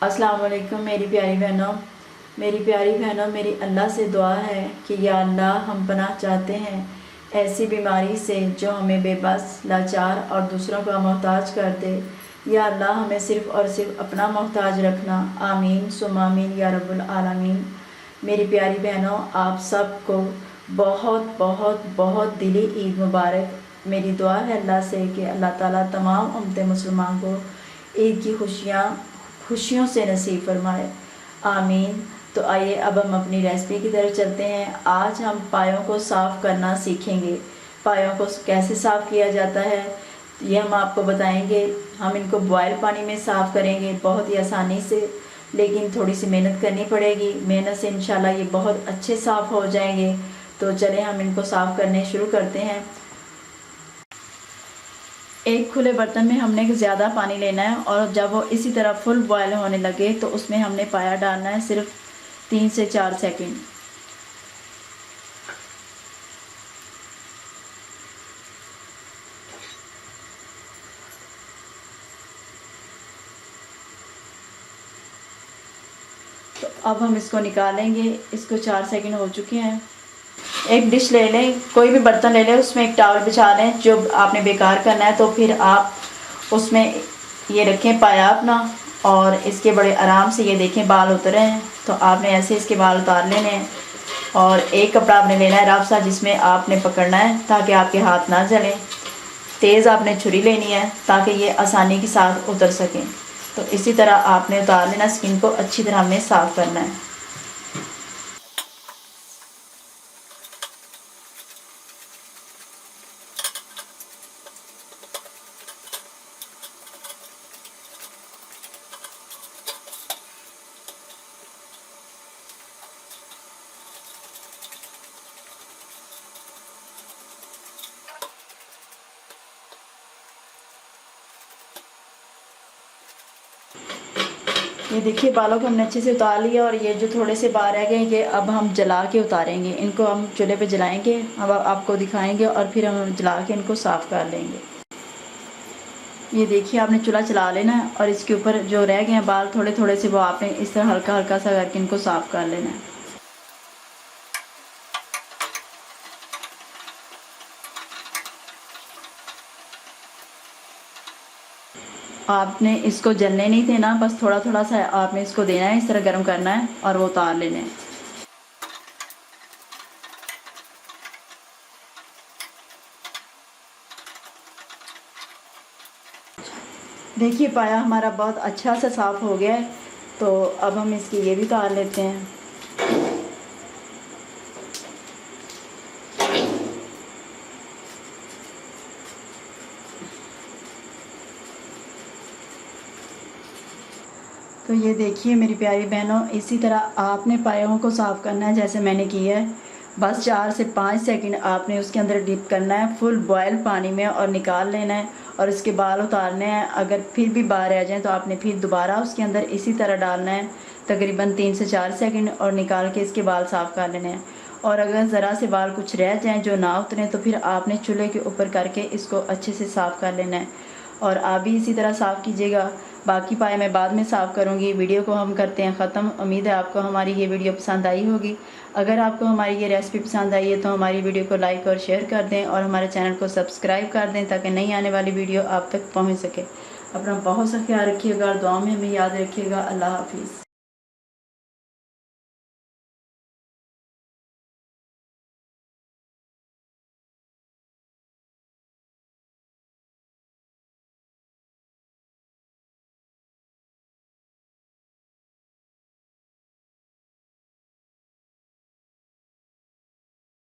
अस्सलाम वालेकुम मेरी प्यारी बहनों, मेरी अल्लाह से दुआ है कि या अल्लाह हम पनाह चाहते हैं ऐसी बीमारी से जो हमें बेबस, लाचार और दूसरों का मोहताज कर दे। या अल्लाह हमें सिर्फ़ और सिर्फ अपना मोहताज रखना। आमीन सुम आमीन या रब्बुल आलमीन। मेरी प्यारी बहनों, आप सबको बहुत बहुत बहुत दिली ईद मुबारक। मेरी दुआ है अल्लाह से कि अल्लाह ताला तमाम उम्मत मुसलमान को ईद की खुशियों से नसीब फरमाए। आमीन। तो आइए अब हम अपनी रेसिपी की तरफ चलते हैं। आज हम पायों को साफ़ करना सीखेंगे। पायों को कैसे साफ़ किया जाता है ये हम आपको बताएंगे। हम इनको बॉयल पानी में साफ़ करेंगे बहुत ही आसानी से, लेकिन थोड़ी सी मेहनत करनी पड़ेगी। मेहनत से इंशाल्लाह ये बहुत अच्छे साफ़ हो जाएंगे। तो चलें हम इनको साफ़ करने शुरू करते हैं। एक खुले बर्तन में हमने ज़्यादा पानी लेना है और जब वो इसी तरह फुल बॉयल होने लगे तो उसमें हमने पाया डालना है सिर्फ 3 से 4 सेकंड। तो अब हम इसको निकालेंगे। इसको 4 सेकंड हो चुके हैं। एक डिश ले लें, कोई भी बर्तन ले लें, उसमें एक टॉवल बिछा लें जो आपने बेकार करना है। तो फिर आप उसमें ये रखें पाया अपना, और इसके बड़े आराम से ये देखें बाल उतर रहे हैं। तो आपने ऐसे इसके बाल उतार लेने हैं। और एक कपड़ा आपने लेना है रफ सा, जिसमें आपने पकड़ना है ताकि आपके हाथ ना जलें। तेज़ आपने छुरी लेनी है ताकि ये आसानी के साथ उतर सकें। तो इसी तरह आपने उतार लेना। स्किन को अच्छी तरह हमने साफ़ करना है। ये देखिए बालों को हमने अच्छे से उतार लिया, और ये जो थोड़े से बाल रह गए ये अब हम जला के उतारेंगे। इनको हम चूल्हे पे जलाएंगे, अब आपको दिखाएंगे और फिर हम जला के इनको साफ़ कर लेंगे। ये देखिए आपने चूल्हा चला लेना है, और इसके ऊपर जो रह गए हैं बाल थोड़े थोड़े से, वो आपने इस तरह हल्का हल्का सा करके इनको साफ़ कर लेना है। आपने इसको जलने नहीं देना, बस थोड़ा थोड़ा सा आपने इसको देना है, इस तरह गर्म करना है और वो उतार लेने हैं। देखिए पाया हमारा बहुत अच्छा सा साफ़ हो गया है। तो अब हम इसकी ये भी उतार लेते हैं। तो ये देखिए मेरी प्यारी बहनों, इसी तरह आपने पायों को साफ़ करना है जैसे मैंने किया है। बस 4 से 5 सेकंड आपने उसके अंदर डिप करना है फुल बॉयल पानी में, और निकाल लेना है और इसके बाल उतारने हैं। अगर फिर भी बाल रह जाएँ तो आपने फिर दोबारा उसके अंदर इसी तरह डालना है तकरीबन 3 से 4 सेकंड, और निकाल के इसके बाल साफ़ कर लेने हैं। और अगर ज़रा से बाल कुछ रह जाएँ जो ना उतरें तो फिर आपने चूल्हे के ऊपर करके इसको अच्छे से साफ़ कर लेना है। और आप भी इसी तरह साफ़ कीजिएगा। बाकी पाए मैं बाद में साफ़ करूँगी। वीडियो को हम करते हैं ख़त्म। उम्मीद है आपको हमारी ये वीडियो पसंद आई होगी। अगर आपको हमारी ये रेसिपी पसंद आई है तो हमारी वीडियो को लाइक और शेयर कर दें, और हमारे चैनल को सब्सक्राइब कर दें ताकि नई आने वाली वीडियो आप तक पहुँच सके। अपना बहुत सा ख्याल रखिएगा और दुआ में हमें याद रखिएगा। अल्लाह हाफिज़।